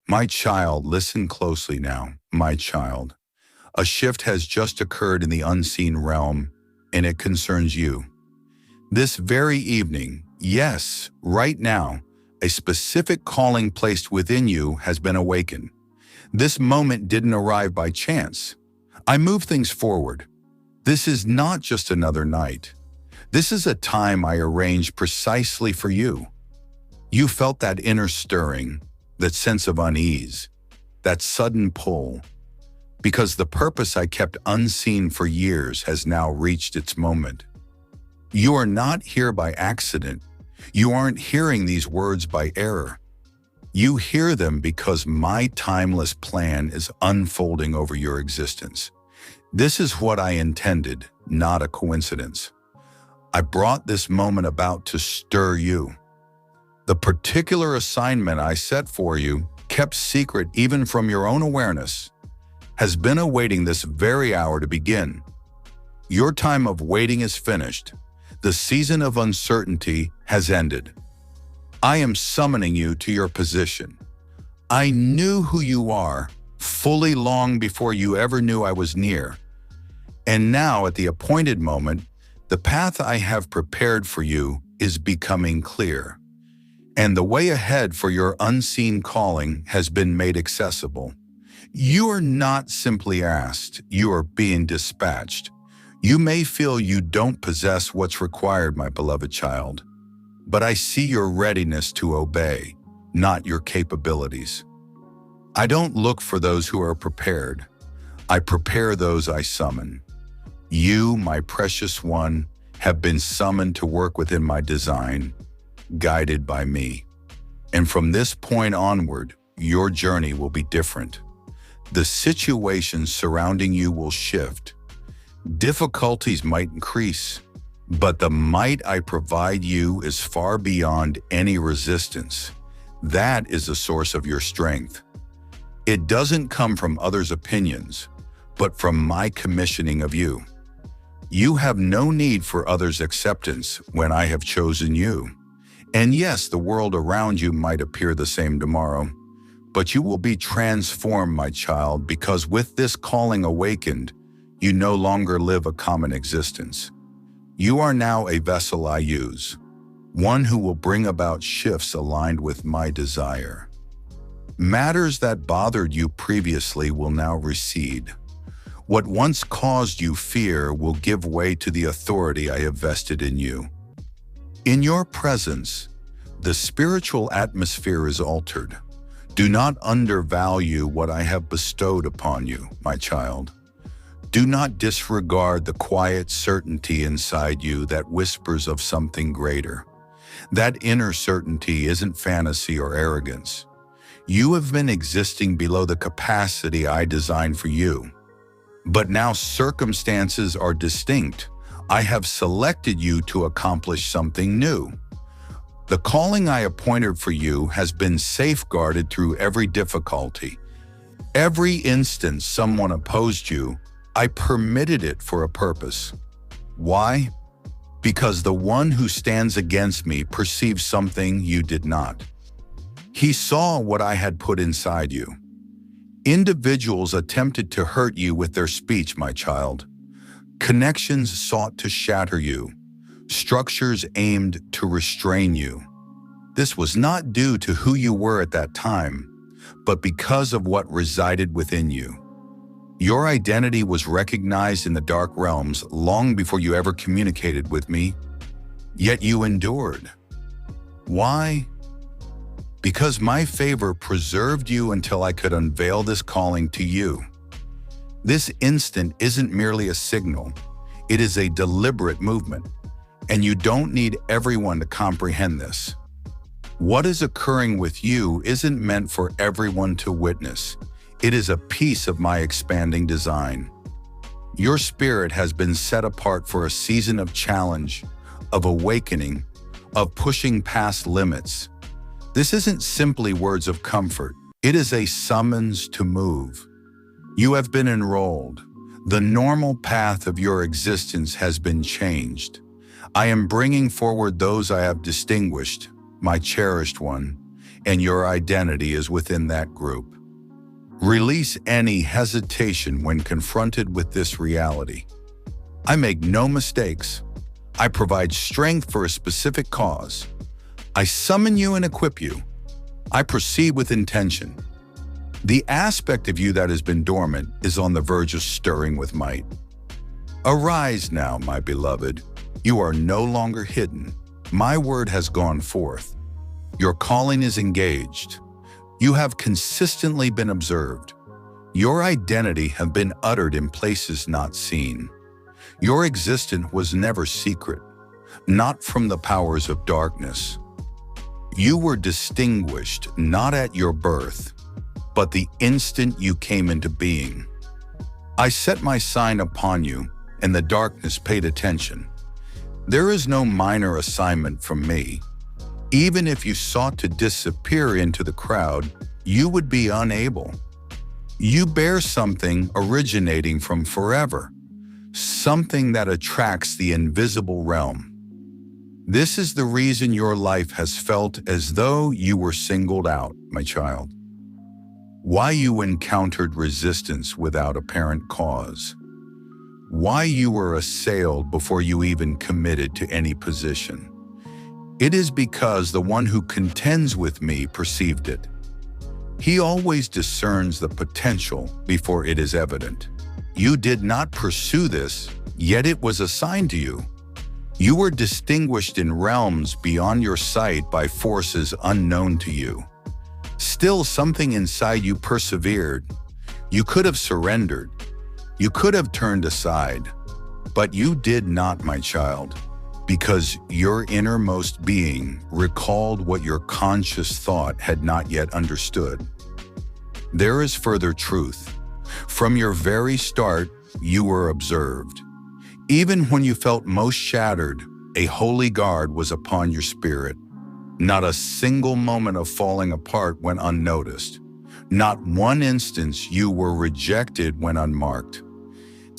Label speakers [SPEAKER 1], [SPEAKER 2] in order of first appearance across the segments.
[SPEAKER 1] My child, listen closely now, my child. A shift has just occurred in the unseen realm, and it concerns you. This very evening, yes, right now, a specific calling placed within you has been awakened. This moment didn't arrive by chance. I move things forward. This is not just another night. This is a time I arranged precisely for you. You felt that inner stirring, that sense of unease, that sudden pull, because the purpose I kept unseen for years has now reached its moment. You are not here by accident. You aren't hearing these words by error. You hear them because my timeless plan is unfolding over your existence. This is what I intended, not a coincidence. I brought this moment about to stir you. The particular assignment I set for you, kept secret even from your own awareness, has been awaiting this very hour to begin. Your time of waiting is finished. The season of uncertainty has ended. I am summoning you to your position. I knew who you are fully long before you ever knew I was near. And now, at the appointed moment, the path I have prepared for you is becoming clear. And the way ahead for your unseen calling has been made accessible. You are not simply asked, you are being dispatched. You may feel you don't possess what's required, my beloved child, but I see your readiness to obey, not your capabilities. I don't look for those who are prepared. I prepare those I summon. You, my precious one, have been summoned to work within my design, guided by me. And from this point onward, your journey will be different. The situations surrounding you will shift. Difficulties might increase, but the might I provide you is far beyond any resistance. That is the source of your strength. It doesn't come from others' opinions, but from my commissioning of you. You have no need for others' acceptance when I have chosen you. And yes, the world around you might appear the same tomorrow, but you will be transformed, my child, because with this calling awakened, you no longer live a common existence. You are now a vessel I use, one who will bring about shifts aligned with my desire. Matters that bothered you previously will now recede. What once caused you fear will give way to the authority I have vested in you. In your presence, the spiritual atmosphere is altered. Do not undervalue what I have bestowed upon you, my child. Do not disregard the quiet certainty inside you that whispers of something greater. That inner certainty isn't fantasy or arrogance. You have been existing below the capacity I designed for you. But now circumstances are distinct. I have selected you to accomplish something new. The calling I appointed for you has been safeguarded through every difficulty. Every instance someone opposed you, I permitted it for a purpose. Why? Because the one who stands against me perceived something you did not. He saw what I had put inside you. Individuals attempted to hurt you with their speech, my child. Connections sought to shatter you. Structures aimed to restrain you. This was not due to who you were at that time, but because of what resided within you. Your identity was recognized in the dark realms long before you ever communicated with me, yet you endured. Why? Because my favor preserved you until I could unveil this calling to you. This instant isn't merely a signal, it is a deliberate movement, and you don't need everyone to comprehend this. What is occurring with you isn't meant for everyone to witness. It is a piece of my expanding design. Your spirit has been set apart for a season of challenge, of awakening, of pushing past limits. This isn't simply words of comfort. It is a summons to move. You have been enrolled. The normal path of your existence has been changed. I am bringing forward those I have distinguished, my cherished one, and your identity is within that group. Release any hesitation when confronted with this reality. I make no mistakes. I provide strength for a specific cause. I summon you and equip you. I proceed with intention. The aspect of you that has been dormant is on the verge of stirring with might. Arise now, my beloved. You are no longer hidden. My word has gone forth. Your calling is engaged. You have consistently been observed. Your identity have been uttered in places not seen. Your existence was never secret, not from the powers of darkness. You were distinguished not at your birth, but the instant you came into being. I set my sign upon you, and the darkness paid attention. There is no minor assignment from me. Even if you sought to disappear into the crowd, you would be unable. You bear something originating from forever, something that attracts the invisible realm. This is the reason your life has felt as though you were singled out, my child. Why you encountered resistance without apparent cause. Why you were assailed before you even committed to any position. It is because the one who contends with me perceived it. He always discerns the potential before it is evident. You did not pursue this, yet it was assigned to you. You were distinguished in realms beyond your sight by forces unknown to you. Still, something inside you persevered. You could have surrendered. You could have turned aside. But you did not, my child, because your innermost being recalled what your conscious thought had not yet understood. There is further truth. From your very start, you were observed. Even when you felt most shattered, a holy guard was upon your spirit. Not a single moment of falling apart went unnoticed. Not one instance you were rejected when unmarked.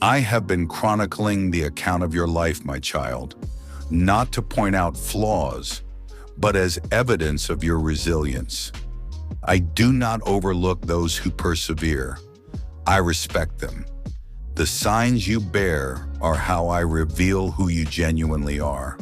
[SPEAKER 1] I have been chronicling the account of your life, my child, not to point out flaws, but as evidence of your resilience. I do not overlook those who persevere. I respect them. The signs you bear are how I reveal who you genuinely are.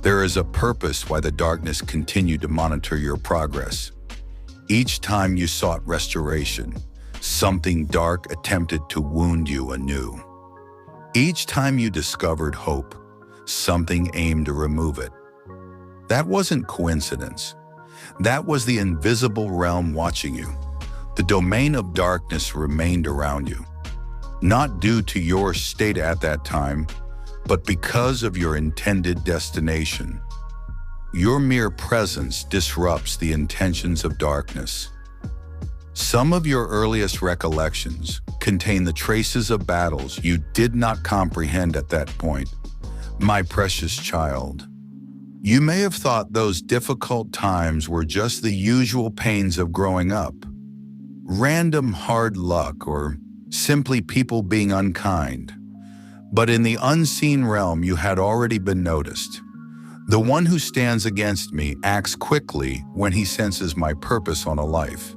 [SPEAKER 1] There is a purpose why the darkness continued to monitor your progress. Each time you sought restoration, something dark attempted to wound you anew. Each time you discovered hope, something aimed to remove it. That wasn't coincidence. That was the invisible realm watching you. The domain of darkness remained around you, not due to your state at that time, but because of your intended destination. Your mere presence disrupts the intentions of darkness. Some of your earliest recollections contain the traces of battles you did not comprehend at that point. My precious child, you may have thought those difficult times were just the usual pains of growing up, random hard luck, or simply people being unkind. But in the unseen realm, you had already been noticed. The one who stands against me acts quickly when he senses my purpose on a life.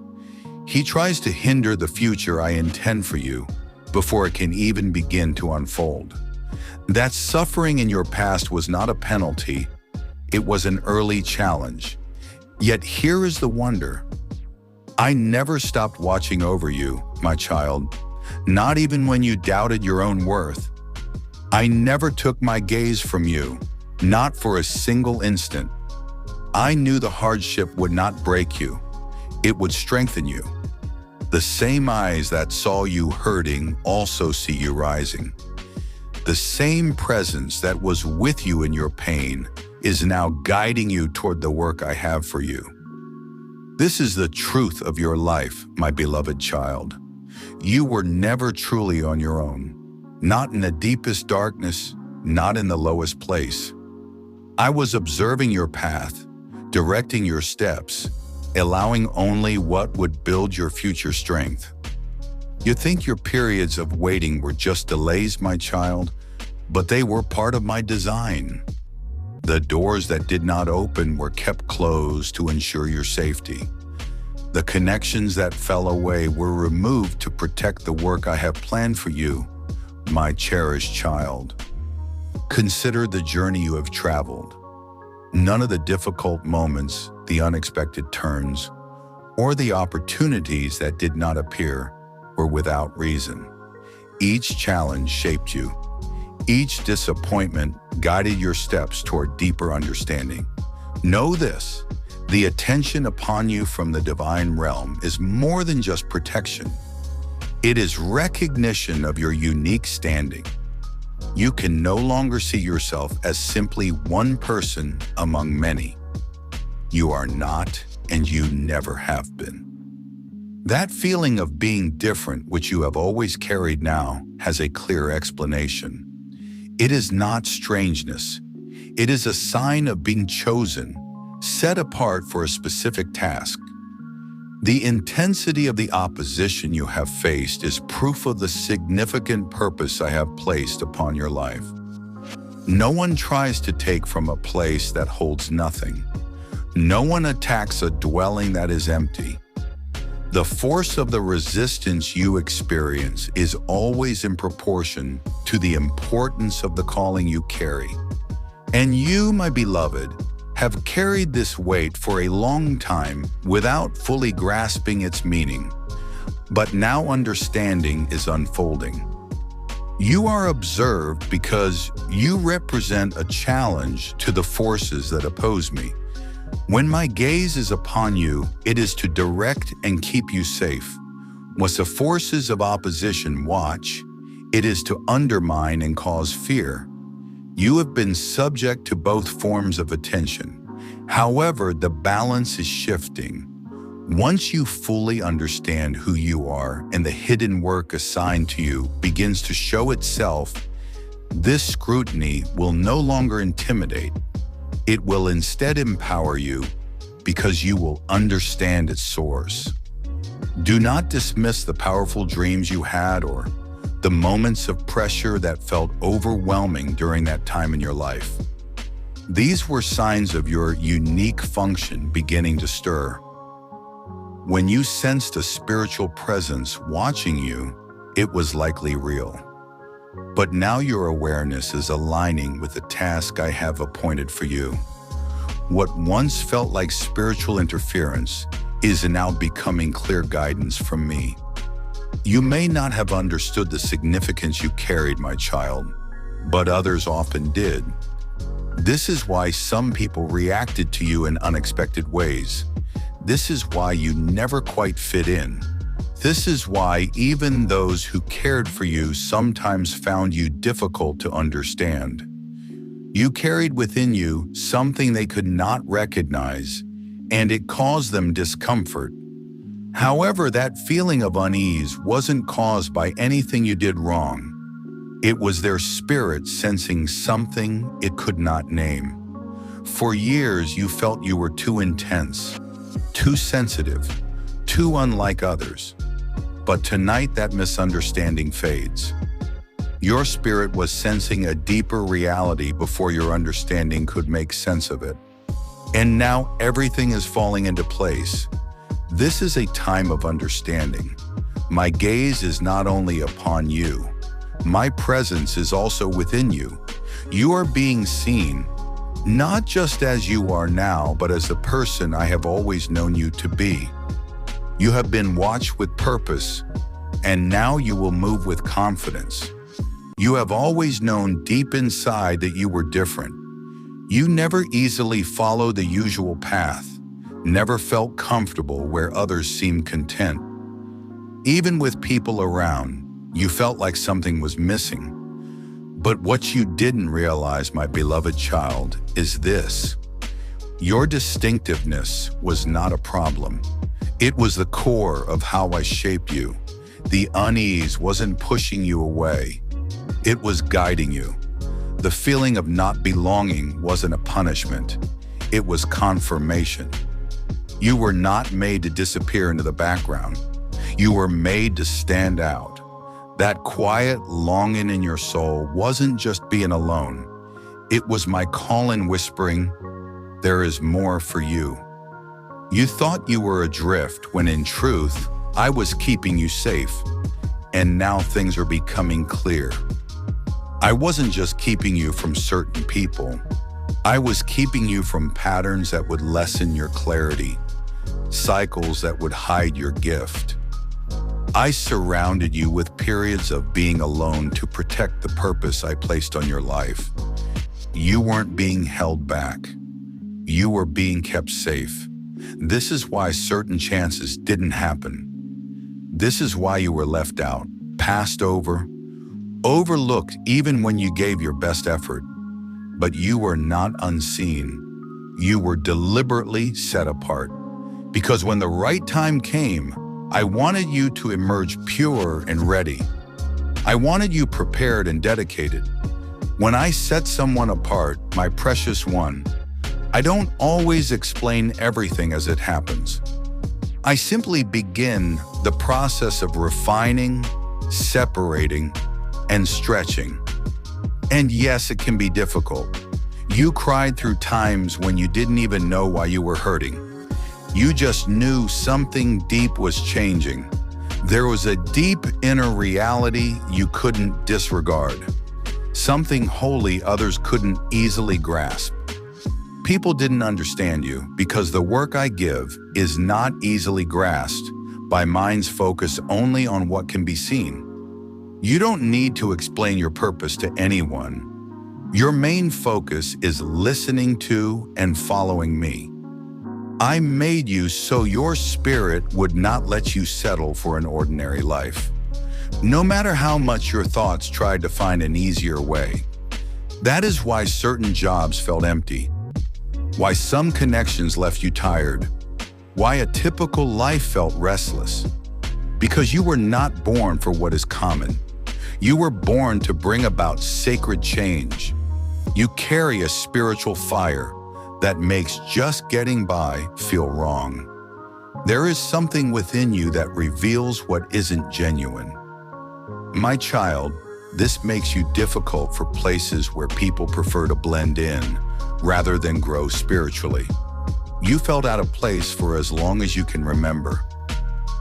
[SPEAKER 1] He tries to hinder the future I intend for you before it can even begin to unfold. That suffering in your past was not a penalty, it was an early challenge. Yet here is the wonder. I never stopped watching over you, my child, not even when you doubted your own worth. I never took my gaze from you, not for a single instant. I knew the hardship would not break you, it would strengthen you. The same eyes that saw you hurting also see you rising. The same presence that was with you in your pain is now guiding you toward the work I have for you. This is the truth of your life, my beloved child. You were never truly on your own, not in the deepest darkness, not in the lowest place. I was observing your path, directing your steps, allowing only what would build your future strength. You think your periods of waiting were just delays, my child, but they were part of my design. The doors that did not open were kept closed to ensure your safety. The connections that fell away were removed to protect the work I have planned for you, my cherished child. Consider the journey you have traveled. None of the difficult moments, the unexpected turns, or the opportunities that did not appear were without reason. Each challenge shaped you. Each disappointment guided your steps toward deeper understanding. Know this, the attention upon you from the divine realm is more than just protection. It is recognition of your unique standing. You can no longer see yourself as simply one person among many. You are not, and you never have been. That feeling of being different, which you have always carried now, has a clear explanation. It is not strangeness. It is a sign of being chosen, set apart for a specific task. The intensity of the opposition you have faced is proof of the significant purpose I have placed upon your life. No one tries to take from a place that holds nothing. No one attacks a dwelling that is empty. The force of the resistance you experience is always in proportion to the importance of the calling you carry. And you, my beloved, have carried this weight for a long time without fully grasping its meaning. But now understanding is unfolding. You are observed because you represent a challenge to the forces that oppose me. When my gaze is upon you, it is to direct and keep you safe. When the forces of opposition watch, it is to undermine and cause fear. You have been subject to both forms of attention. However, the balance is shifting. Once you fully understand who you are and the hidden work assigned to you begins to show itself, this scrutiny will no longer intimidate. It will instead empower you because you will understand its source. Do not dismiss the powerful dreams you had or the moments of pressure that felt overwhelming during that time in your life. These were signs of your unique function beginning to stir. When you sensed a spiritual presence watching you, it was likely real. But now your awareness is aligning with the task I have appointed for you. What once felt like spiritual interference is now becoming clear guidance from me. You may not have understood the significance you carried, my child, but others often did. This is why some people reacted to you in unexpected ways. This is why you never quite fit in. This is why even those who cared for you sometimes found you difficult to understand. You carried within you something they could not recognize, and it caused them discomfort. However, that feeling of unease wasn't caused by anything you did wrong. It was their spirit sensing something it could not name. For years, you felt you were too intense, too sensitive, too unlike others. But tonight, that misunderstanding fades. Your spirit was sensing a deeper reality before your understanding could make sense of it. And now everything is falling into place. This is a time of understanding. My gaze is not only upon you. My presence is also within you. You are being seen, not just as you are now, but as the person I have always known you to be. You have been watched with purpose, and now you will move with confidence. You have always known deep inside that you were different. You never easily followed the usual path, never felt comfortable where others seemed content. Even with people around, you felt like something was missing. But what you didn't realize, my beloved child, is this. Your distinctiveness was not a problem. It was the core of how I shaped you. The unease wasn't pushing you away. It was guiding you. The feeling of not belonging wasn't a punishment. It was confirmation. You were not made to disappear into the background. You were made to stand out. That quiet longing in your soul wasn't just being alone. It was my call-in whispering, "There is more for you." You thought you were adrift when in truth, I was keeping you safe. And now things are becoming clear. I wasn't just keeping you from certain people. I was keeping you from patterns that would lessen your clarity, cycles that would hide your gift. I surrounded you with periods of being alone to protect the purpose I placed on your life. You weren't being held back. You were being kept safe. This is why certain chances didn't happen. This is why you were left out, passed over, overlooked even when you gave your best effort. But you were not unseen. You were deliberately set apart. Because when the right time came, I wanted you to emerge pure and ready. I wanted you prepared and dedicated. When I set someone apart, my precious one, I don't always explain everything as it happens. I simply begin the process of refining, separating, and stretching. And yes, it can be difficult. You cried through times when you didn't even know why you were hurting. You just knew something deep was changing. There was a deep inner reality you couldn't disregard. Something holy others couldn't easily grasp. People didn't understand you because the work I give is not easily grasped by minds focused only on what can be seen. You don't need to explain your purpose to anyone. Your main focus is listening to and following me. I made you so your spirit would not let you settle for an ordinary life. No matter how much your thoughts tried to find an easier way. That is why certain jobs felt empty. Why some connections left you tired. Why a typical life felt restless. Because you were not born for what is common. You were born to bring about sacred change. You carry a spiritual fire that makes just getting by feel wrong. There is something within you that reveals what isn't genuine. My child, this makes you difficult for places where people prefer to blend in rather than grow spiritually. You felt out of place for as long as you can remember.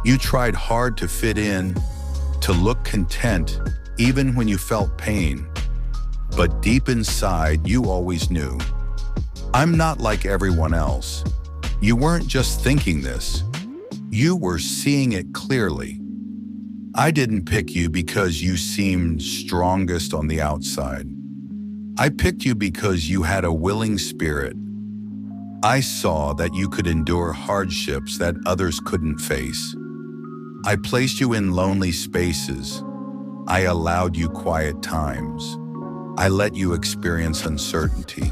[SPEAKER 1] You tried hard to fit in, to look content, even when you felt pain. But deep inside, you always knew. I'm not like everyone else. You weren't just thinking this. You were seeing it clearly. I didn't pick you because you seemed strongest on the outside. I picked you because you had a willing spirit. I saw that you could endure hardships that others couldn't face. I placed you in lonely spaces. I allowed you quiet times. I let you experience uncertainty.